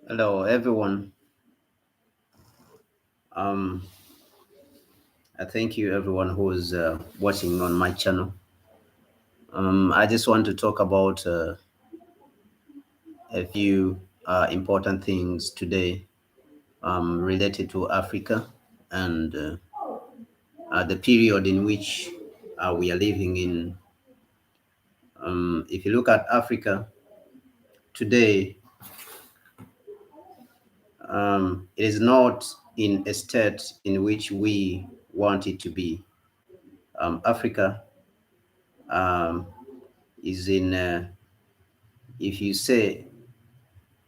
Hello, everyone. Um, I thank you, everyone who's watching on my channel. I just want to talk about a few important things today related to Africa and the period in which we are living in. If you look at Africa today, it is not in a state in which we want it to be. Africa um, is in if you say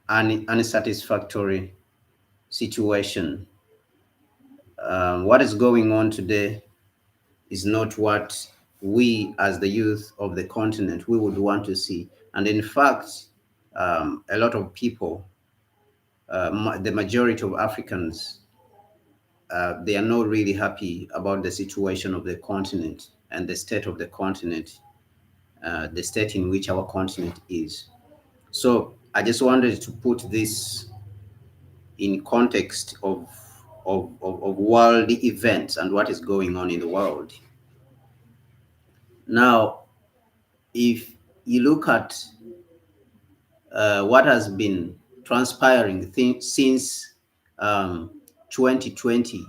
an unsatisfactory situation. What is going on today is not what we as the youth of the continent we would want to see. And in fact, a lot of people, the majority of Africans, they are not really happy about the situation of the continent and the state of the continent, the state in which our continent is. So I just wanted to put this in context of world events and what is going on in the world. Now, if you look at what has been transpiring since 2020,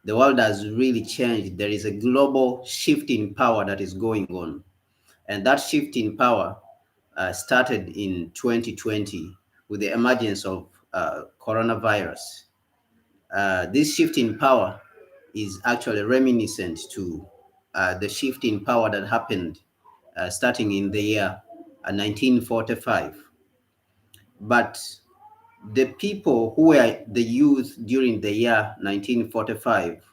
the world has really changed. There is a global shift in power that is going on. And that shift in power started in 2020 with the emergence of coronavirus. This shift in power is actually reminiscent to the shift in power that happened starting in the year 1945. But the people who were the youth during the year 1945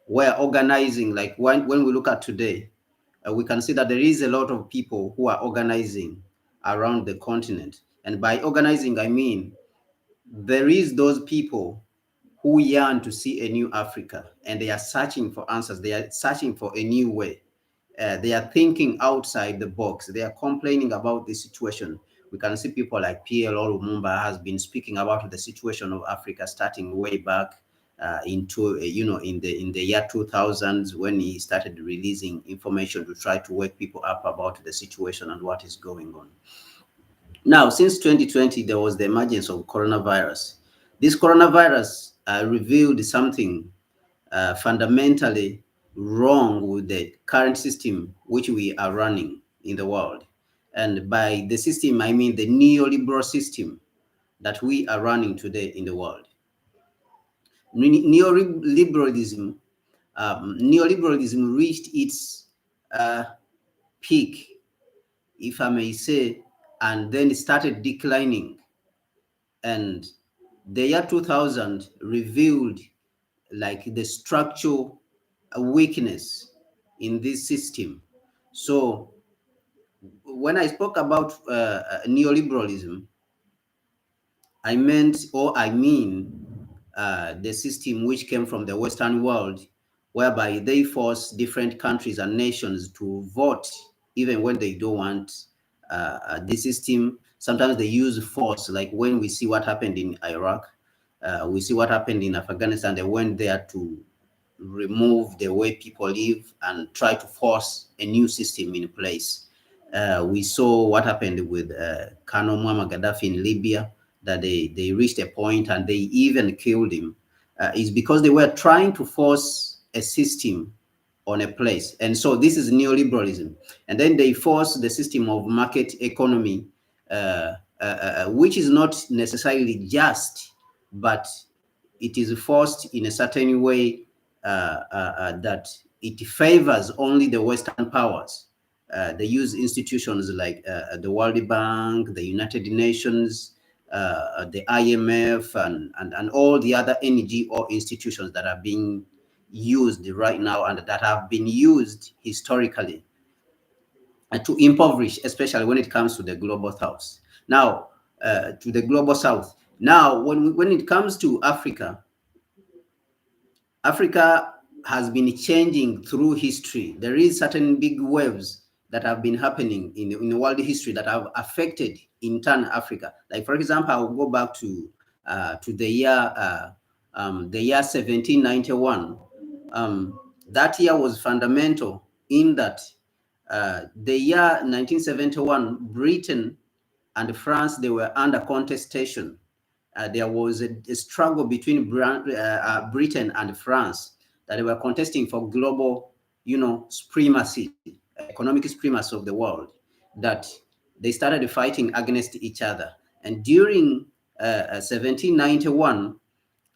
were organizing, like when we look at today, we can see that there is a lot of people who are organizing around the continent. And by organizing, I mean there is those people who yearn to see a new Africa, and they are searching for answers. They are searching for a new way. They are thinking outside the box. They are complaining about the situation. We can see people like PLO Lumumba has been speaking about the situation of Africa starting way back into in the year 2000s, when he started releasing information to try to wake people up about the situation and what is going on. Now, since 2020, there was the emergence of coronavirus. This coronavirus revealed something fundamentally wrong with the current system which we are running in the world. And by the system, I mean the neoliberal system that we are running today in the world. Neoliberalism reached its peak, if I may say, and then it started declining. And the year 2000 revealed like the structural weakness in this system. So when I spoke about neoliberalism, I meant, or I mean, the system which came from the Western world, whereby they force different countries and nations to vote, even when they don't want the system. Sometimes they use force, like when we see what happened in Iraq, we see what happened in Afghanistan. They went there to remove the way people live and try to force a new system in place. We saw what happened with Colonel Muammar Gaddafi in Libya, that they reached a point and they even killed him, is because they were trying to force a system on a place. And so this is neoliberalism. And then they force the system of market economy, which is not necessarily just, but it is forced in a certain way that it favors only the Western powers. They use institutions like the World Bank, the United Nations, the IMF, and all the other NGO institutions that are being used right now and that have been used historically to impoverish, especially when it comes to the global south. Now, to the global south. Now, when it comes to Africa, Africa has been changing through history. There is certain big waves that have been happening in world history that have affected in turn Africa. Like for example, I will go back to the year 1791. That year was fundamental in that the year 1971, Britain and France, they were under contestation. There was a struggle between Britain and France, that they were contesting for global, supremacy, economic supremacy of the world, that they started fighting against each other. And during 1791,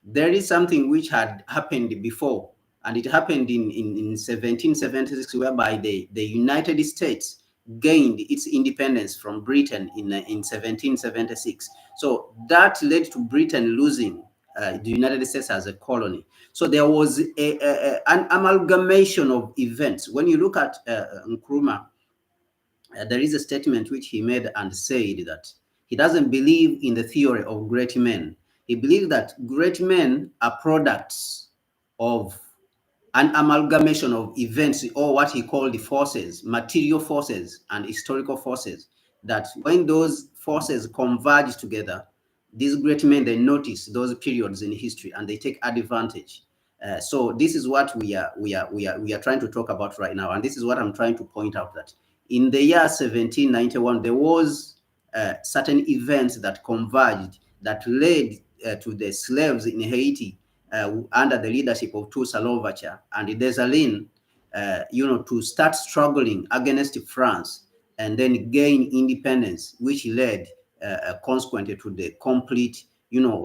there is something which had happened before, and it happened in 1776, whereby the United States gained its independence from Britain in 1776. So that led to Britain losing the United States as a colony. So there was an amalgamation of events. When you look at Nkrumah, there is a statement which he made and said that he doesn't believe in the theory of great men. He believes that great men are products of an amalgamation of events, or what he called the forces, material forces and historical forces, that when those forces converge together, these great men, they notice those periods in history and they take advantage. So this is what we are trying to talk about right now, and this is what I'm trying to point out, that in the year 1791 there was certain events that converged that led to the slaves in Haiti under the leadership of Toussaint Louverture and Dessalines, to start struggling against France and then gain independence, which led consequently to the complete,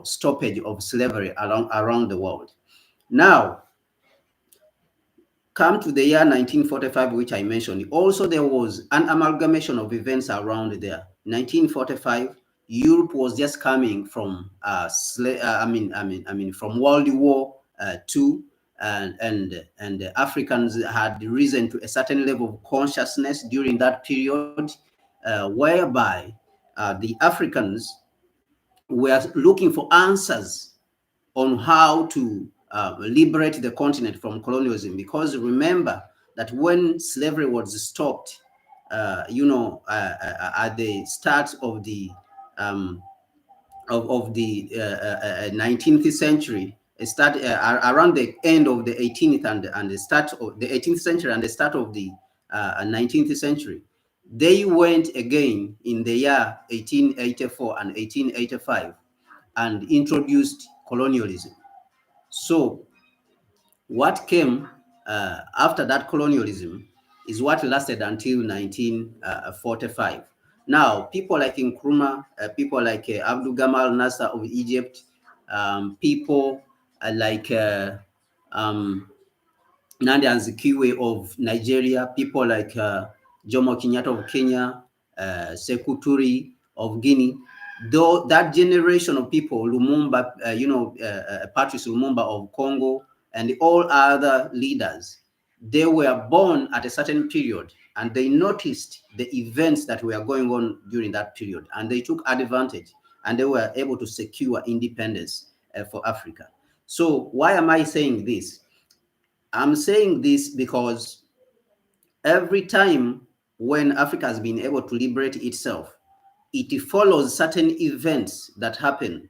stoppage of slavery around the world. Now, come to the year 1945, which I mentioned. Also, there was an amalgamation of events around there. 1945, Europe was just coming from from World War II, and the Africans had risen to a certain level of consciousness during that period, whereby the Africans were looking for answers on how to liberate the continent from colonialism. Because remember that when slavery was stopped, at the start of the 19th century, around the end of the 18th and the start of the 18th century and the start of the 19th century, they went again in the year 1884 and 1885 and introduced colonialism. So what came after that colonialism is what lasted until 1945. Now, people like Nkrumah, people like Abdul Gamal Nasser of Egypt, people like Nnamdi Azikiwe of Nigeria, people like Jomo Kenyatta of Kenya, Sekou Toure of Guinea, though that generation of people, Lumumba, Patrice Lumumba of Congo, and all other leaders, they were born at a certain period, and they noticed the events that were going on during that period, and they took advantage, and they were able to secure independence for Africa. So why am I saying this? I'm saying this because every time when Africa has been able to liberate itself, it follows certain events that happen,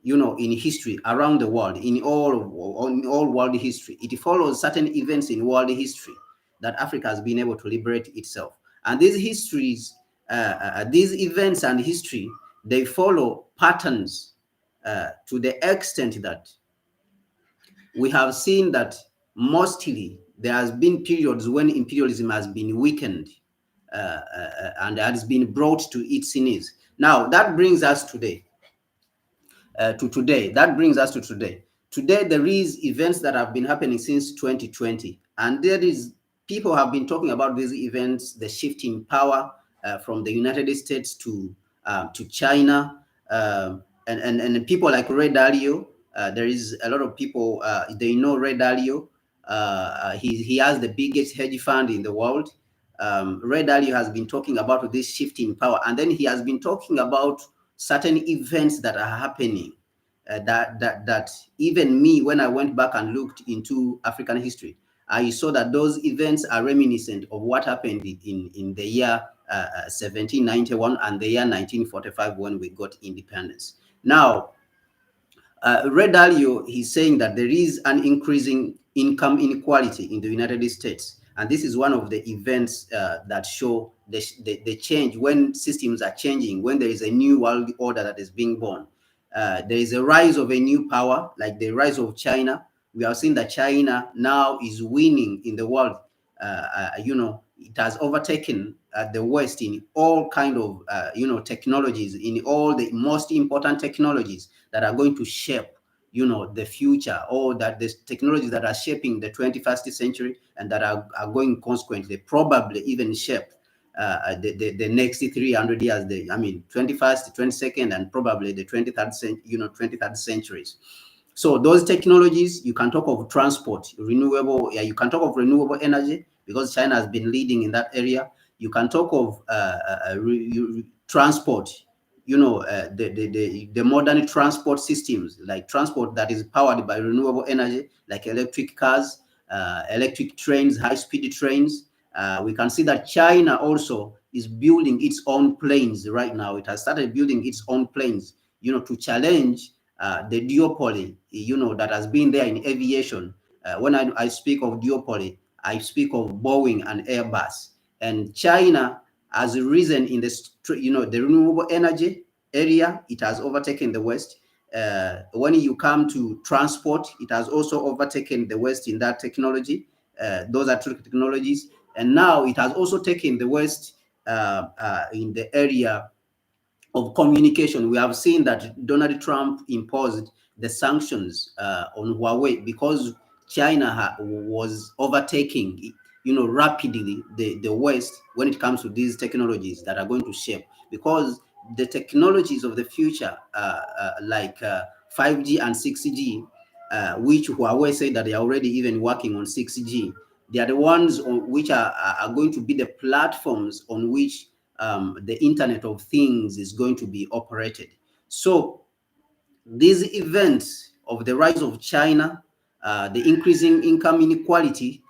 in history around the world, in all world history. It follows certain events in world history that Africa has been able to liberate itself. And these histories, these events and history, they follow patterns to the extent that we have seen that mostly there has been periods when imperialism has been weakened and has been brought to its knees. Now, that brings us today. That brings us to today. Today, there is events that have been happening since 2020, and there is people have been talking about these events, the shift in power from the United States to China, and people like Ray Dalio. There is a lot of people, they know Ray Dalio. He has the biggest hedge fund in the world. Ray Dalio has been talking about this shift in power, and then he has been talking about certain events that are happening. That even me, when I went back and looked into African history, I saw that those events are reminiscent of what happened in the year 1791 and the year 1945 when we got independence. Now, Ray Dalio, he's saying that there is an increasing income inequality in the United States. And this is one of the events that show the change when systems are changing, when there is a new world order that is being born. There is a rise of a new power, like the rise of China. We have seen that China now is winning in the world. It has overtaken the West in all kind of, technologies, in all the most important technologies that are going to shape, the future, or that the technologies that are shaping the 21st century and that are going consequently probably even shape the next 300 years, 21st, 22nd, and probably the 23rd centuries. So those technologies, you can talk of transport, renewable, you can talk of renewable energy because China has been leading in that area. You can talk of transport, the modern transport systems, like transport that is powered by renewable energy, like electric cars, electric trains, high-speed trains. We can see that China also is building its own planes right now. It has started building its own planes, to challenge the duopoly, that has been there in aviation. When I speak of duopoly, I speak of Boeing and Airbus. And China has risen in the renewable energy area. It has overtaken the West. When you come to transport, it has also overtaken the West in that technology. Those are two technologies. And now it has also taken the West in the area of communication. We have seen that Donald Trump imposed the sanctions on Huawei because China was overtaking, rapidly the West when it comes to these technologies that are going to shape. Because the technologies of the future, like 5G and 6G, which Huawei said that they are already even working on 6G, they are the ones which are going to be the platforms on which the Internet of Things is going to be operated. So these events of the rise of China, the increasing income inequality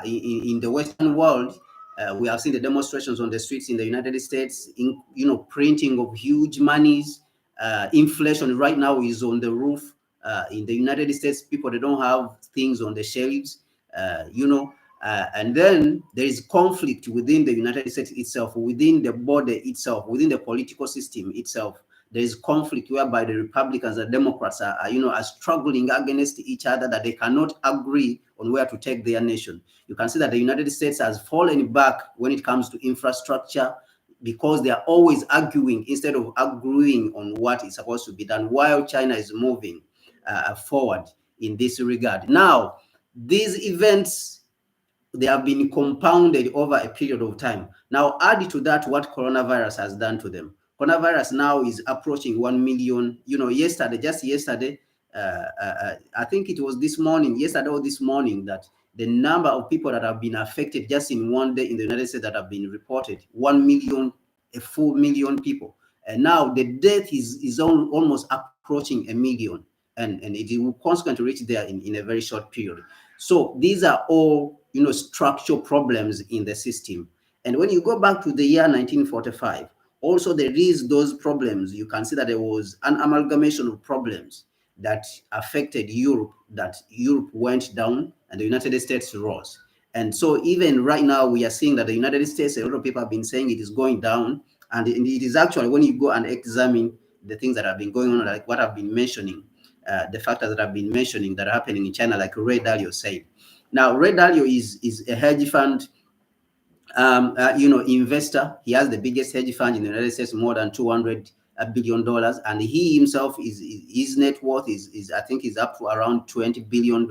in the Western world, we have seen the demonstrations on the streets in the United States, printing of huge monies. Inflation right now is on the roof. In the United States, people, they don't have things on the shelves, and then there is conflict within the United States itself, within the border itself, within the political system itself. There is conflict whereby the Republicans and Democrats are struggling against each other, that they cannot agree on where to take their nation. You can see that the United States has fallen back when it comes to infrastructure because they are always arguing instead of agreeing on what is supposed to be done, while China is moving forward in this regard. Now, these events, they have been compounded over a period of time. Now, add to that what coronavirus has done to them. Coronavirus now is approaching 1 million. Just yesterday, I think it was yesterday or this morning, that the number of people that have been affected just in one day in the United States that have been reported, 1 million, a full million people. And now the death is almost approaching a million. And it will consequently reach there in a very short period. So these are all, structural problems in the system. And when you go back to the year 1945, also there is those problems. You can see that there was an amalgamation of problems that affected Europe, that Europe went down and the United States rose. And so even right now, we are seeing that the United States, a lot of people have been saying it is going down. And it is actually, when you go and examine the things that have been going on, like what I've been mentioning, the factors that I've been mentioning that are happening in China, like Ray Dalio said. Now, Ray Dalio is a hedge fund, investor. He has the biggest hedge fund in the United States, more than $200 billion, and he himself his net worth is I think is up to around $20 billion.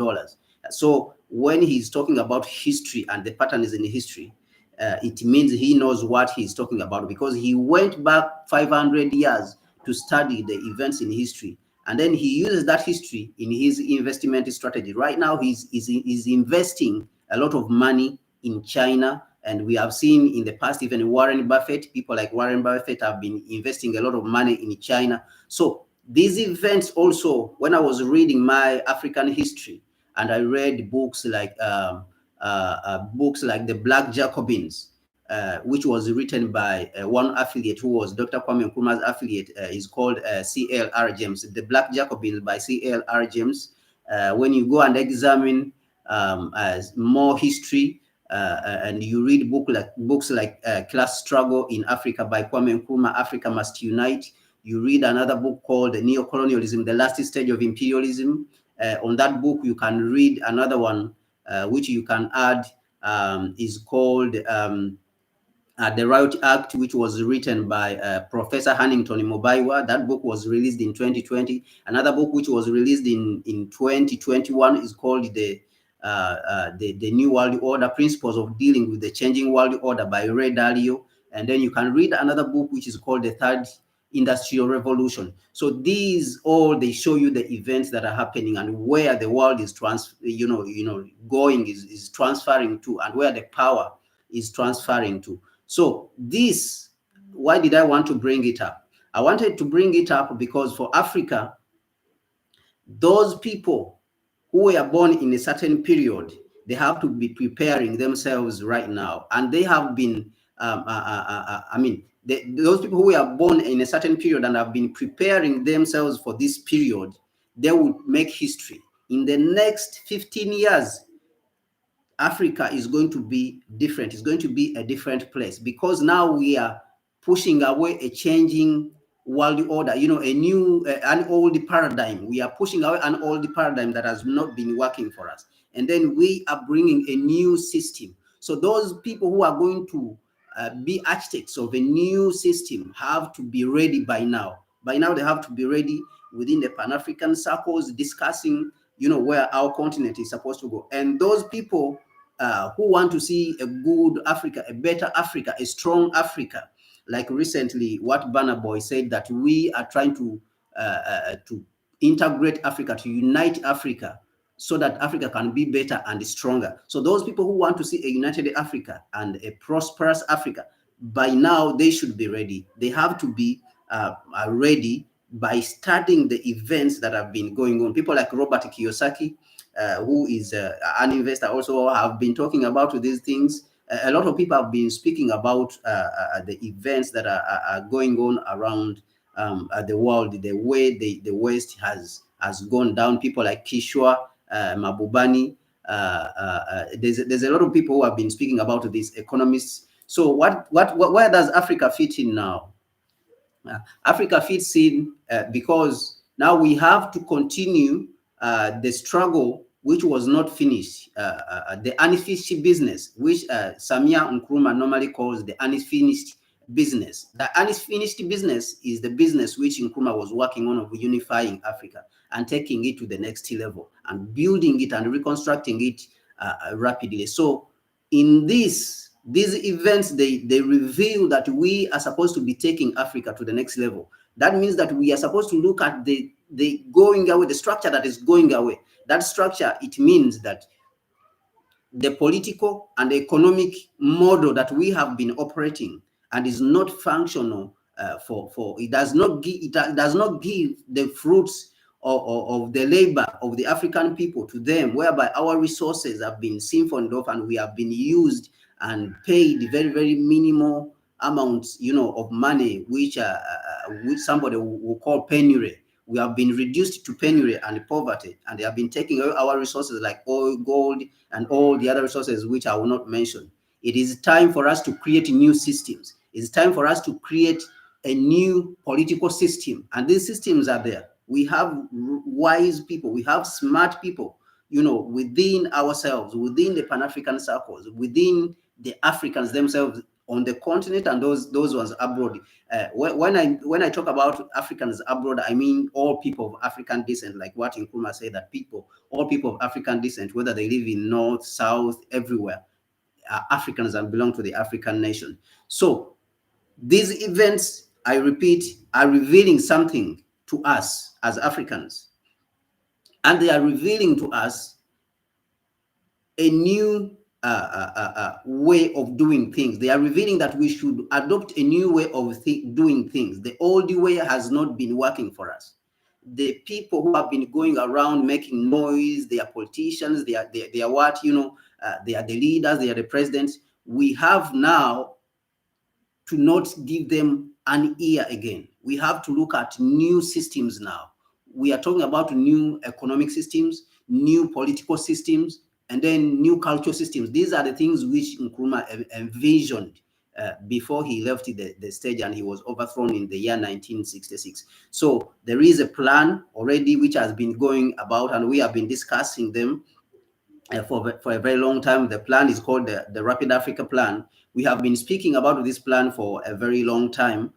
So when he's talking about history and the patterns in history, it means he knows what he's talking about, because he went back 500 years to study the events in history. And then he uses that history in his investment strategy. Right now, he's investing a lot of money in China. And we have seen in the past, even Warren Buffett, people like Warren Buffett have been investing a lot of money in China. So these events also, when I was reading my African history, and I read books like The Black Jacobins, which was written by one affiliate who was Dr. Kwame Nkrumah's affiliate, is called C.L.R. James, The Black Jacobins by C.L.R. James. When you go and examine more history, and you read books like Class Struggle in Africa by Kwame Nkrumah, Africa Must Unite. You read another book called Neocolonialism, The Last Stage of Imperialism. On that book, you can read another one, which you can add, is called The Riot Act, which was written by Professor Hannington Mobaiwa. That book was released in 2020. Another book which was released in 2021 is called the New World Order, Principles of Dealing with the Changing World Order by Ray Dalio. And then you can read another book which is called The Third Industrial Revolution. So these all, they show you the events that are happening and where the world is going, is transferring to, and where the power is transferring to. So this, why did I want to bring it up? I wanted to bring it up because for Africa, those people who were born in a certain period, they have to be preparing themselves right now. And they have been, those people who were born in a certain period and have been preparing themselves for this period, they would make history. In the next 15 years, Africa is going to be different. It's going to be a different place because now we are pushing away a changing world order, a new, an old paradigm. We are pushing away an old paradigm that has not been working for us. And then we are bringing a new system. So those people who are going to be architects of a new system have to be ready by now. By now, they have to be ready within the Pan-African circles, discussing, where our continent is supposed to go. And those people who want to see a good Africa, a better Africa, a strong Africa, like recently what Burna Boy said, that we are trying to integrate Africa, to unite Africa, so that Africa can be better and stronger. So those people who want to see a united Africa and a prosperous Africa, by now they should be ready. They have to be ready by studying the events that have been going on. People like Robert Kiyosaki, who is an investor, also have been talking about these things. A lot of people have been speaking about the events that are going on around the world, the way the West has gone down. People like Kishwa Mabubani. There's a lot of people who have been speaking about these economists. So where does Africa fit in now? Africa fits in because now we have to continue the struggle which was not finished, the unfinished business, which Samia Nkrumah normally calls the unfinished business. The unfinished business is the business which Nkrumah was working on, of unifying Africa and taking it to the next level and building it and reconstructing it rapidly. So in these events, they reveal that we are supposed to be taking Africa to the next level. That means that we are supposed to look at the going away, the structure that is going away. That structure, it means that the political and economic model that we have been operating and is not functional it does not give the fruits of the labor of the African people to them, whereby our resources have been siphoned off and we have been used and paid very, very minimal amounts, of money, which somebody will call penury. We have been reduced to penury and poverty, and they have been taking our resources like oil, gold, and all the other resources which I will not mention. It is time for us to create new systems. It's time for us to create a new political system, and these systems are there. We have wise people, we have smart people, within ourselves, within the Pan-African circles, within the Africans themselves on the continent, and those ones abroad. When I talk about Africans abroad, I mean all people of African descent, like what Nkrumah said, that all people of African descent, whether they live in North, South, everywhere, are Africans and belong to the African nation. So these events, I repeat, are revealing something to us as Africans. And they are revealing to us a new way of doing things. They are revealing that we should adopt a new way of doing things. The old way has not been working for us. the people who have been going around making noise, they are politicians, they are what, they are the leaders, they are the presidents. We have now to not give them an ear again. We have to look at new systems now. We are talking about new economic systems, new political systems, and then new cultural systems. These are the things which Nkrumah envisioned before he left the stage and he was overthrown in the year 1966. So there is a plan already which has been going about, and we have been discussing them for a very long time. The plan is called the Rapid Africa Plan. We have been speaking about this plan for a very long time,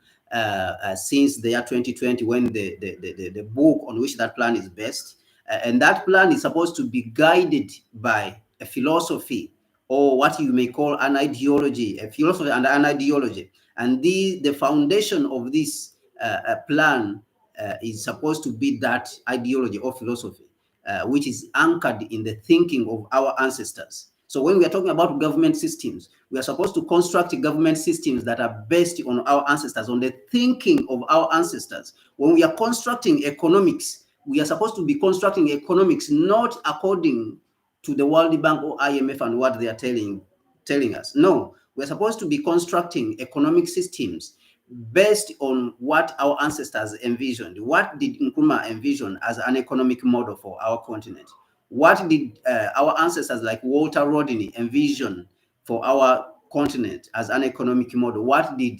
since the year 2020, when the book on which that plan is based. And that plan is supposed to be guided by a philosophy, or what you may call an ideology, a philosophy and an ideology. And the foundation of this plan is supposed to be that ideology or philosophy, which is anchored in the thinking of our ancestors. So when we are talking about government systems, we are supposed to construct government systems that are based on our ancestors, on the thinking of our ancestors. When we are constructing economics, we are supposed to be constructing economics not according to the World Bank or IMF and what they are telling us. No, we're supposed to be constructing economic systems based on what our ancestors envisioned. What did Nkrumah envision as an economic model for our continent? What did our ancestors like Walter Rodney envision for our continent as an economic model? What did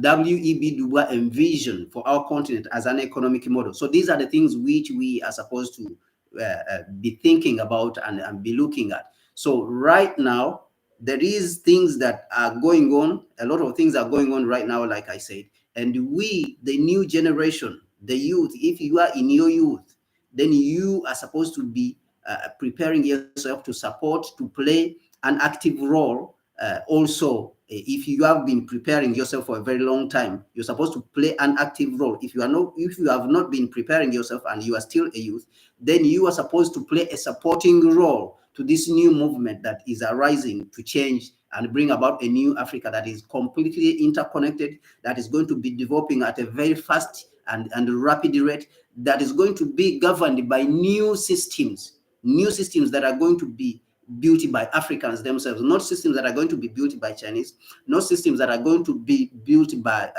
W.E.B. Du Bois envision for our continent as an economic model? So these are the things which we are supposed to be thinking about and be looking at. So right now, there is things that are going on. A lot of things are going on right now, like I said. And we, the new generation, the youth, if you are in your youth, then you are supposed to be preparing yourself to support, to play an active role. Also, if you have been preparing yourself for a very long time, you're supposed to play an active role. If you have not been preparing yourself and you are still a youth, then you are supposed to play a supporting role to this new movement that is arising to change and bring about a new Africa that is completely interconnected, that is going to be developing at a very fast and rapid rate, that is going to be governed by new systems that are going to be built by Africans themselves, not systems that are going to be built by Chinese, not systems that are going to be built by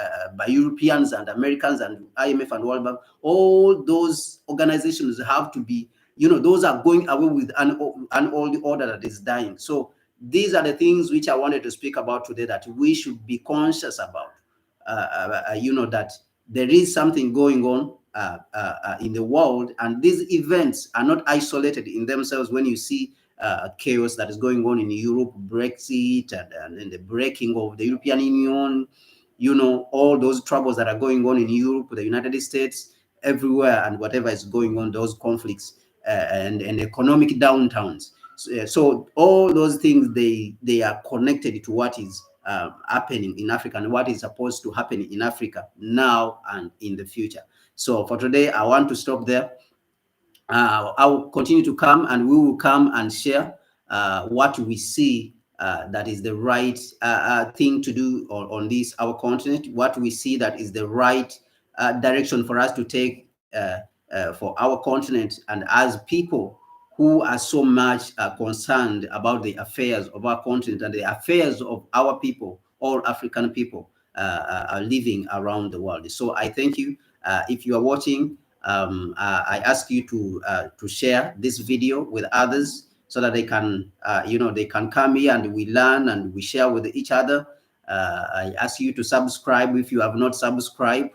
Europeans and Americans and IMF and World Bank. All those organizations have to be, those are going away with an old order that is dying. So these are the things which I wanted to speak about today, that we should be conscious about, that there is something going on in the world, and these events are not isolated in themselves. When you see chaos that is going on in Europe, Brexit, and the breaking of the European Union, all those troubles that are going on in Europe, the United States, everywhere, and whatever is going on, those conflicts and economic downtowns. So all those things, they are connected to what is happening in Africa and what is supposed to happen in Africa now and in the future. So for today, I want to stop there. I will continue to come, and we will come and share what we see that is the right thing to do on this, our continent, what we see that is the right direction for us to take for our continent, and as people who are so much concerned about the affairs of our continent and the affairs of our people, all African people are living around the world. So I thank you. If you are watching, I ask you to share this video with others so that they can, they can come here and we learn and we share with each other. I ask you to subscribe if you have not subscribed.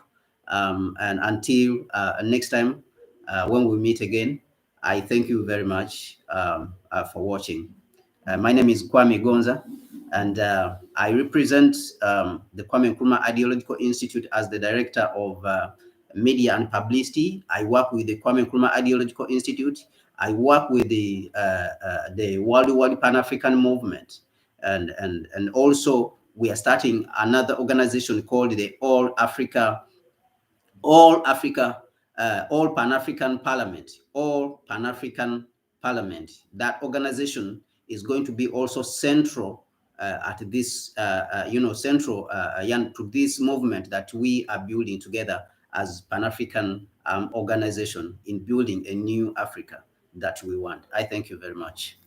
And until next time, when we meet again, I thank you very much for watching. My name is Kwame Gonza, and I represent the Kwame Nkrumah Ideological Institute as the Director of Media and Publicity. I work with the Kwame Nkrumah Ideological Institute. I work with the Worldwide Pan-African Movement, and also we are starting another organization called the All Pan-African Parliament, All Pan-African Parliament. That organization is going to be also central at this, central to this movement that we are building together as Pan-African organization in building a new Africa that we want. I thank you very much.